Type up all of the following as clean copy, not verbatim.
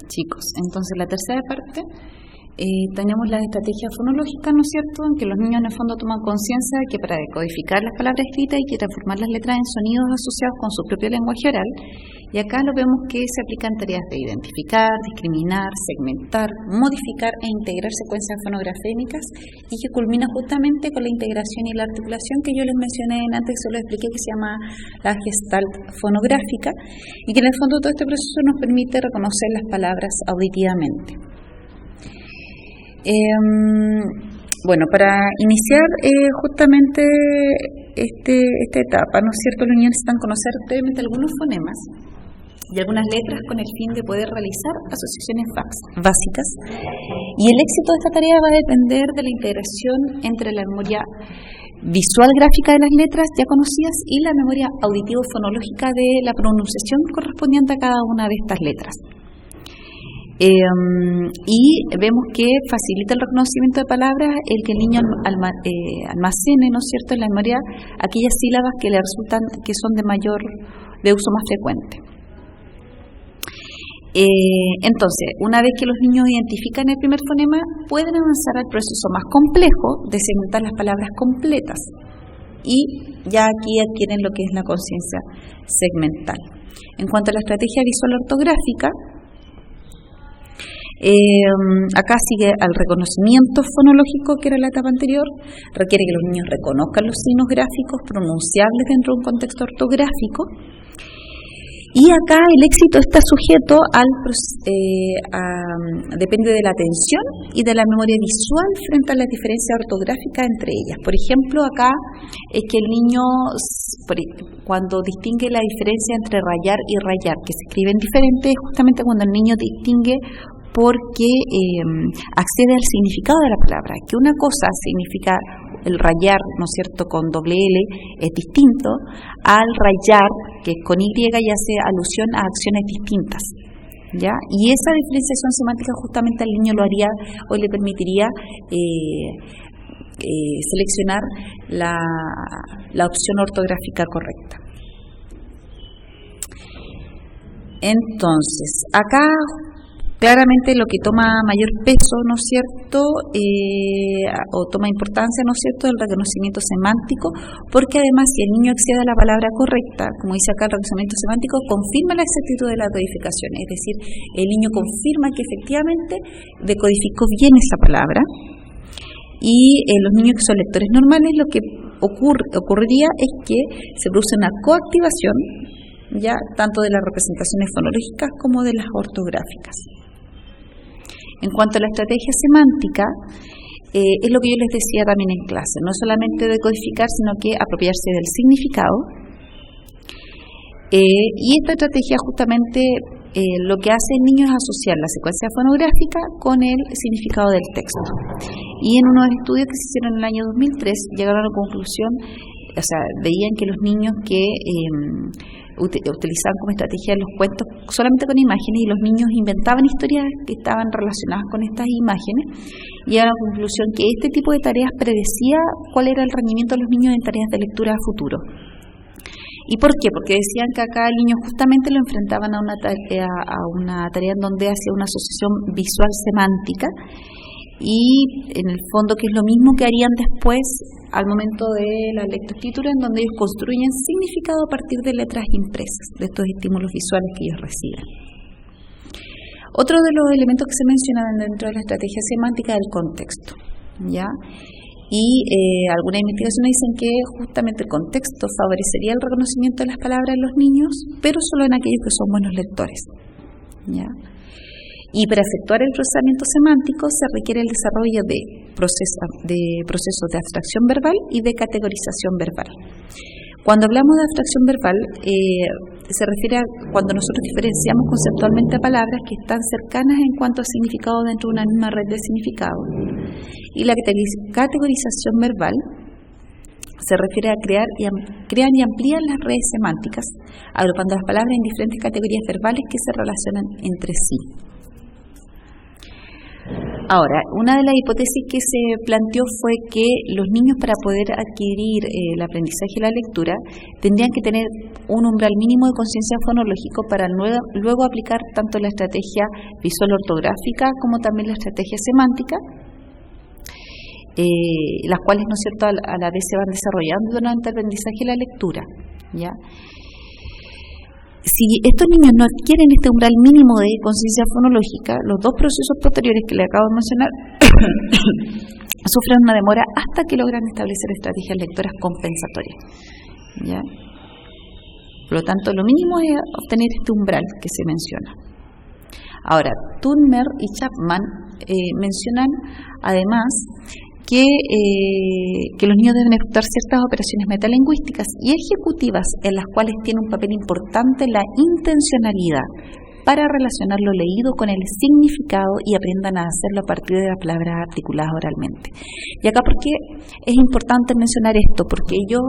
chicos. Entonces, la tercera parte, tenemos la estrategia fonológica, ¿no es cierto?, en que los niños en el fondo toman conciencia de que para decodificar las palabras escritas hay que transformar las letras en sonidos asociados con su propio lenguaje oral. Y acá lo vemos que se aplican tareas de identificar, discriminar, segmentar, modificar e integrar secuencias fonografémicas, y que culmina justamente con la integración y la articulación que yo les mencioné antes, que se lo expliqué, que se llama la gestalt fonográfica, y que en el fondo todo este proceso nos permite reconocer las palabras auditivamente. Bueno, para iniciar justamente esta etapa, ¿no es cierto?, los niños necesitan conocer previamente algunos fonemas y algunas letras con el fin de poder realizar asociaciones básicas, y el éxito de esta tarea va a depender de la integración entre la memoria visual gráfica de las letras ya conocidas y la memoria auditivo-fonológica de la pronunciación correspondiente a cada una de estas letras. Y vemos que facilita el reconocimiento de palabras el que el niño almacene, ¿no es cierto?, en la memoria aquellas sílabas que le resultan que son de uso más frecuente. Entonces, una vez que los niños identifican el primer fonema, pueden avanzar al proceso más complejo de segmentar las palabras completas, y ya aquí adquieren lo que es la conciencia segmental. En cuanto a la estrategia visual ortográfica, acá sigue al reconocimiento fonológico, que era la etapa anterior. Requiere que los niños reconozcan los signos gráficos pronunciables dentro de un contexto ortográfico, y acá el éxito está sujeto depende de la atención y de la memoria visual frente a las diferencias ortográficas entre ellas. Por ejemplo, acá es que el niño, cuando distingue la diferencia entre rayar y rayar, que se escriben diferentes, justamente cuando el niño distingue porque accede al significado de la palabra, que una cosa significa el rayar, ¿no es cierto?, con doble L, es distinto al rayar, que con Y y hace alusión a acciones distintas, ¿ya? Y esa diferenciación semántica justamente al niño lo haría o le permitiría seleccionar la opción ortográfica correcta. Entonces, acá claramente lo que toma mayor peso, ¿no es cierto?, o toma importancia, ¿no es cierto?, el reconocimiento semántico, porque además si el niño accede a la palabra correcta, como dice acá, el reconocimiento semántico confirma la exactitud de la codificación, es decir, el niño confirma que efectivamente decodificó bien esa palabra, y los niños que son lectores normales, lo que ocurriría es que se produce una coactivación, ya tanto de las representaciones fonológicas como de las ortográficas. En cuanto a la estrategia semántica, es lo que yo les decía también en clase, no solamente decodificar, sino que apropiarse del significado. Y esta estrategia justamente lo que hace el niño es asociar la secuencia fonográfica con el significado del texto. Y en unos estudios que se hicieron en el año 2003 llegaron a la conclusión, o sea, veían que los niños que utilizaban como estrategia los cuentos solamente con imágenes, y los niños inventaban historias que estaban relacionadas con estas imágenes, llegaron a la conclusión que este tipo de tareas predecía cuál era el rendimiento de los niños en tareas de lectura a futuro. ¿Y por qué? Porque decían que acá el niño justamente lo enfrentaban a una tarea en donde hacía una asociación visual semántica, y en el fondo que es lo mismo que harían después al momento de la lectoescritura, en donde ellos construyen significado a partir de letras impresas, de estos estímulos visuales que ellos reciben. Otro de los elementos que se mencionan dentro de la estrategia semántica es el contexto, ¿ya? Y algunas investigaciones dicen que justamente el contexto favorecería el reconocimiento de las palabras en los niños, pero solo en aquellos que son buenos lectores, ¿ya? Y para efectuar el procesamiento semántico se requiere el desarrollo de procesos de abstracción verbal y de categorización verbal. Cuando hablamos de abstracción verbal, se refiere a cuando nosotros diferenciamos conceptualmente palabras que están cercanas en cuanto a significado dentro de una misma red de significado. Y la categorización verbal se refiere a crean y amplían las redes semánticas, agrupando las palabras en diferentes categorías verbales que se relacionan entre sí. Ahora, una de las hipótesis que se planteó fue que los niños, para poder adquirir el aprendizaje y la lectura, tendrían que tener un umbral mínimo de conciencia fonológico para luego aplicar tanto la estrategia visual ortográfica como también la estrategia semántica, las cuales, ¿no es cierto?, a la vez se van desarrollando durante el aprendizaje y la lectura, ¿ya? Si estos niños no adquieren este umbral mínimo de conciencia fonológica, los dos procesos posteriores que le acabo de mencionar sufren una demora hasta que logran establecer estrategias lectoras compensatorias, ¿ya? Por lo tanto, lo mínimo es obtener este umbral que se menciona. Ahora, Turner y Chapman mencionan además que los niños deben ejecutar ciertas operaciones metalingüísticas y ejecutivas en las cuales tiene un papel importante la intencionalidad para relacionar lo leído con el significado y aprendan a hacerlo a partir de las palabras articuladas oralmente. Y acá, ¿por qué es importante mencionar esto? Porque ellos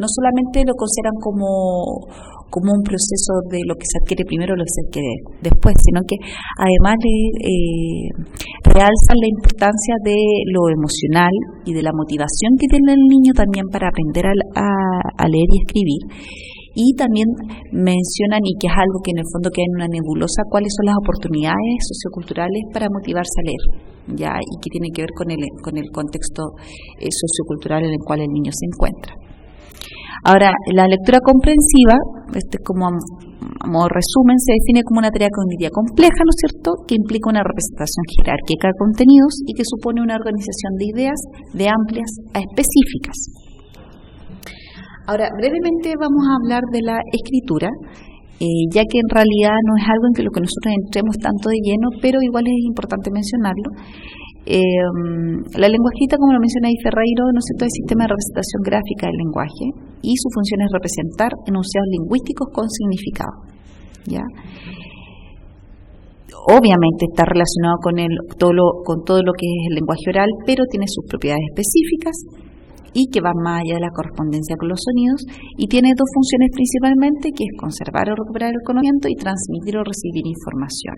no solamente lo consideran como un proceso de lo que se adquiere primero o lo que se adquiere después, sino que además realzan la importancia de lo emocional y de la motivación que tiene el niño también para aprender a leer y escribir. Y también mencionan, y que es algo que en el fondo queda en una nebulosa, cuáles son las oportunidades socioculturales para motivarse a leer, ya, y que tiene que ver con el contexto sociocultural en el cual el niño se encuentra. Ahora, la lectura comprensiva, como resumen, se define como una tarea cognitiva compleja, ¿no es cierto?, que implica una representación jerárquica de contenidos y que supone una organización de ideas de amplias a específicas. Ahora, brevemente vamos a hablar de la escritura, ya que en realidad no es algo en que lo que nosotros entremos tanto de lleno, pero igual es importante mencionarlo. La lengua escrita, como lo menciona ahí Ferreiro, ¿no es cierto?, es el sistema de representación gráfica del lenguaje y su función es representar enunciados lingüísticos con significado, ¿ya? Obviamente está relacionado con todo lo que es el lenguaje oral, pero tiene sus propiedades específicas y que van más allá de la correspondencia con los sonidos, y tiene dos funciones principalmente, que es conservar o recuperar el conocimiento y transmitir o recibir información.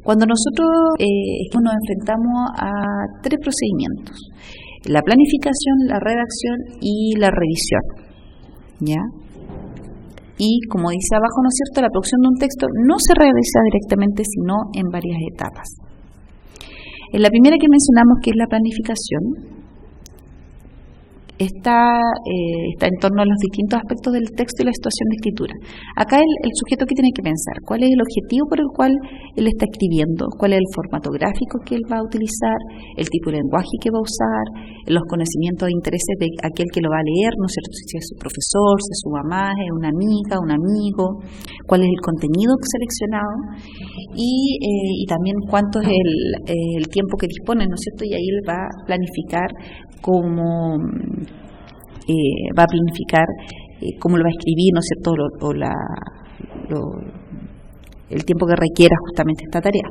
Cuando nosotros nos enfrentamos a tres procedimientos: la planificación, la redacción y la revisión, ¿ya? Y como dice abajo, ¿no es cierto?, la producción de un texto no se realiza directamente, sino en varias etapas. En la primera que mencionamos, que es la planificación, está en torno a los distintos aspectos del texto y la situación de escritura. Acá el sujeto que tiene que pensar cuál es el objetivo por el cual él está escribiendo, cuál es el formato gráfico que él va a utilizar, el tipo de lenguaje que va a usar, los conocimientos e intereses de aquel que lo va a leer, ¿no es cierto?, si es su profesor, si es su mamá, es una amiga, un amigo, cuál es el contenido seleccionado y también cuánto es el tiempo que dispone, ¿no es cierto?, y ahí él va a planificar cómo cómo lo va a escribir, ¿no es cierto?, el tiempo que requiera justamente esta tarea.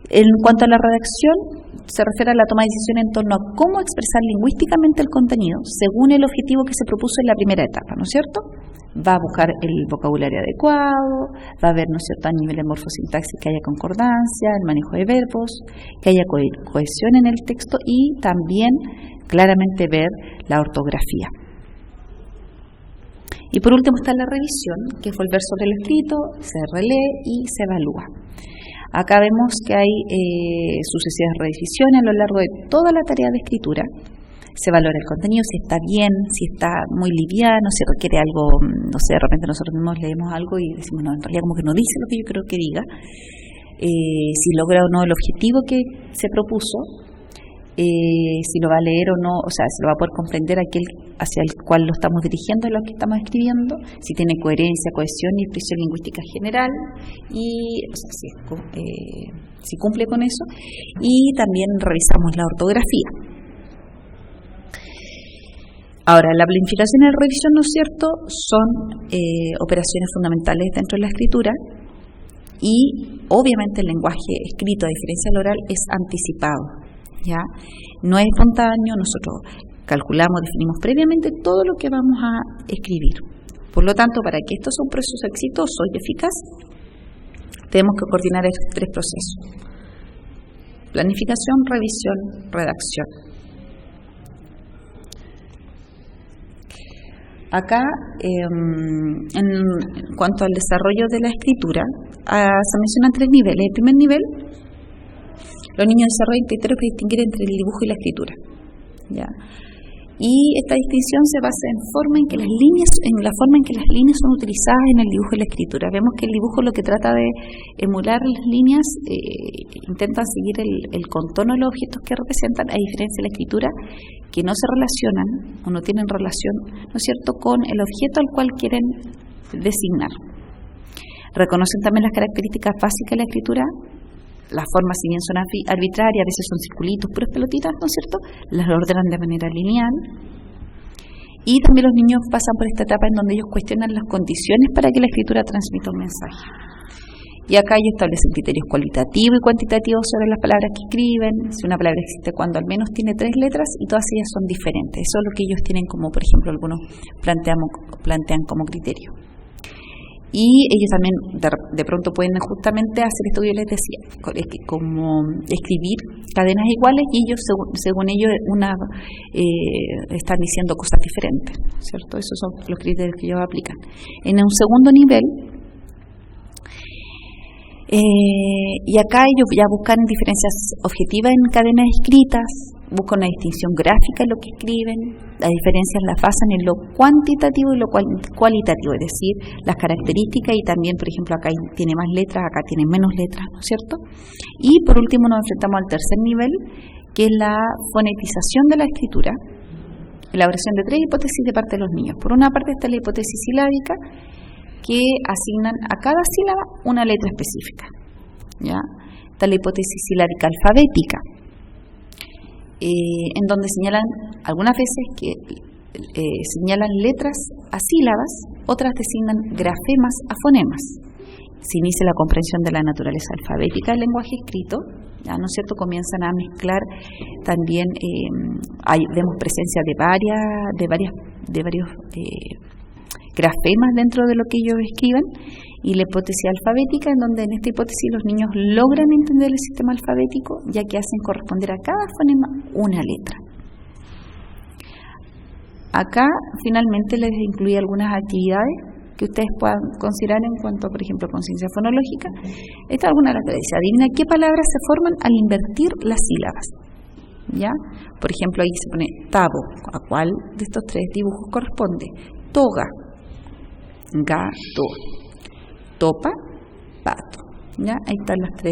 En cuanto a la redacción, se refiere a la toma de decisión en torno a cómo expresar lingüísticamente el contenido según el objetivo que se propuso en la primera etapa, ¿no es cierto? Va a buscar el vocabulario adecuado, va a ver, ¿no es cierto?, a nivel de morfosintaxis que haya concordancia, el manejo de verbos, que haya cohesión en el texto y también claramente ver la ortografía. Y por último está la revisión, que es volver sobre lo escrito, se relee y se evalúa. Acá vemos que hay sucesivas revisiones a lo largo de toda la tarea de escritura. Se valora el contenido, si está bien, si está muy liviano, si requiere algo, no sé, de repente nosotros mismos leemos algo y decimos, no, en realidad como que no dice lo que yo creo que diga. Si logra o no el objetivo que se propuso, si lo va a leer o no, o sea, si lo va a poder comprender aquel hacia el cual lo estamos dirigiendo, lo que estamos escribiendo, si tiene coherencia, cohesión y expresión lingüística general, y o sea, si cumple con eso, y también revisamos la ortografía. Ahora, la planificación y la revisión, ¿no es cierto?, son operaciones fundamentales dentro de la escritura, y obviamente el lenguaje escrito, a diferencia del oral, es anticipado, ¿ya? No es espontáneo, nosotros calculamos, definimos previamente todo lo que vamos a escribir. Por lo tanto, para que esto sea un proceso exitoso y eficaz, tenemos que coordinar estos tres procesos. Planificación, revisión, redacción. Acá, en cuanto al desarrollo de la escritura, se mencionan 3 niveles. El primer nivel, los niños desarrollan criterios para distinguir entre el dibujo y la escritura, ¿ya? Y esta distinción se basa en la forma en que las líneas son utilizadas en el dibujo y la escritura. Vemos que el dibujo lo que trata de emular las líneas, intentan seguir el contorno de los objetos que representan, a diferencia de la escritura, que no se relacionan o no tienen relación, ¿no es cierto?, con el objeto al cual quieren designar. Reconocen también las características básicas de la escritura. Las formas, si bien son arbitrarias, a veces son circulitos, puras pelotitas, ¿no es cierto?, las ordenan de manera lineal. Y también los niños pasan por esta etapa en donde ellos cuestionan las condiciones para que la escritura transmita un mensaje. Y acá ellos establecen criterios cualitativos y cuantitativos sobre las palabras que escriben. Si una palabra existe cuando al menos tiene 3 letras y todas ellas son diferentes. Eso es lo que ellos tienen como, por ejemplo, algunos plantean como criterio. Y ellos también de pronto pueden justamente hacer esto que yo les decía, como escribir cadenas iguales, y ellos según ellos están diciendo cosas diferentes, ¿cierto? Esos son los criterios que ellos aplican. En un segundo nivel, y acá ellos ya buscan diferencias objetivas en cadenas escritas, buscan una distinción gráfica en lo que escriben. Las diferencias las basan en lo cuantitativo y lo cualitativo, es decir, las características, y también, por ejemplo, acá tiene más letras, acá tiene menos letras, ¿no es cierto? Y por último nos enfrentamos al tercer nivel, que es la fonetización de la escritura, elaboración de 3 hipótesis de parte de los niños. Por una parte está la hipótesis silábica, que asignan a cada sílaba una letra específica, ¿ya? Está la hipótesis silábica alfabética, en donde señalan algunas veces que señalan letras a sílabas, otras designan grafemas a fonemas. Se inicia la comprensión de la naturaleza alfabética del lenguaje escrito, ¿ya? ¿No es cierto? Comienzan a mezclar también, vemos presencia de varios grafemas dentro de lo que ellos escriben, y la hipótesis alfabética, en donde en esta hipótesis los niños logran entender el sistema alfabético, ya que hacen corresponder a cada fonema una letra. Acá finalmente les incluí algunas actividades que ustedes puedan considerar en cuanto, por ejemplo, conciencia fonológica. Esta es alguna de las que dice: adivina qué palabras se forman al invertir las sílabas, ¿ya? Por ejemplo, ahí se pone tabo. ¿A cuál de estos 3 dibujos corresponde? Toga, gato; topa, pato, ¿ya? Ahí están las 3.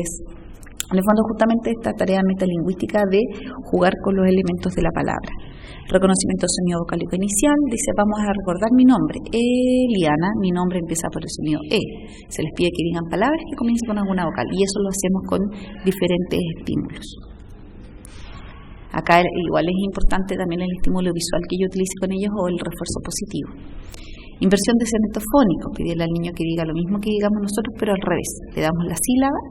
En el fondo, justamente esta tarea metalingüística de jugar con los elementos de la palabra. Reconocimiento del sonido vocálico inicial, dice: vamos a recordar mi nombre. Eliana, mi nombre empieza por el sonido E. Se les pide que digan palabras que comiencen con alguna vocal, y eso lo hacemos con diferentes estímulos. Acá igual es importante también el estímulo visual que yo utilice con ellos, o el refuerzo positivo. Inversión de cemento fónico, pedirle al niño que diga lo mismo que digamos nosotros, pero al revés. Le damos la sílaba,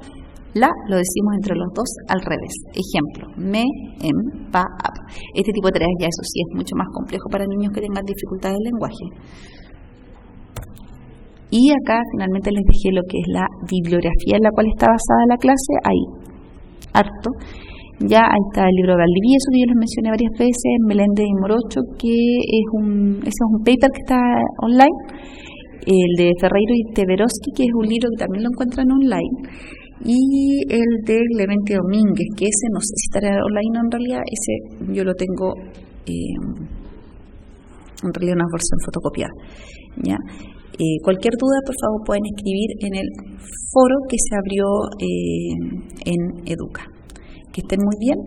lo decimos entre los dos al revés. Ejemplo: me, em, pa, ap. Este tipo de tareas ya, eso sí, es mucho más complejo para niños que tengan dificultades de lenguaje. Y acá finalmente les dejé lo que es la bibliografía en la cual está basada la clase. Hay harto. Ya ahí está el libro de Valdivieso, que yo les mencioné varias veces, Meléndez y Morocho, que ese es un paper que está online, el de Ferreiro y Teveroski, que es un libro que también lo encuentran online, y el de Clemente Domínguez, que ese no sé si estará online en realidad, ese yo lo tengo en realidad una versión fotocopiada, ¿ya? Cualquier duda, por favor, pueden escribir en el foro que se abrió en Educa. Que estén muy bien.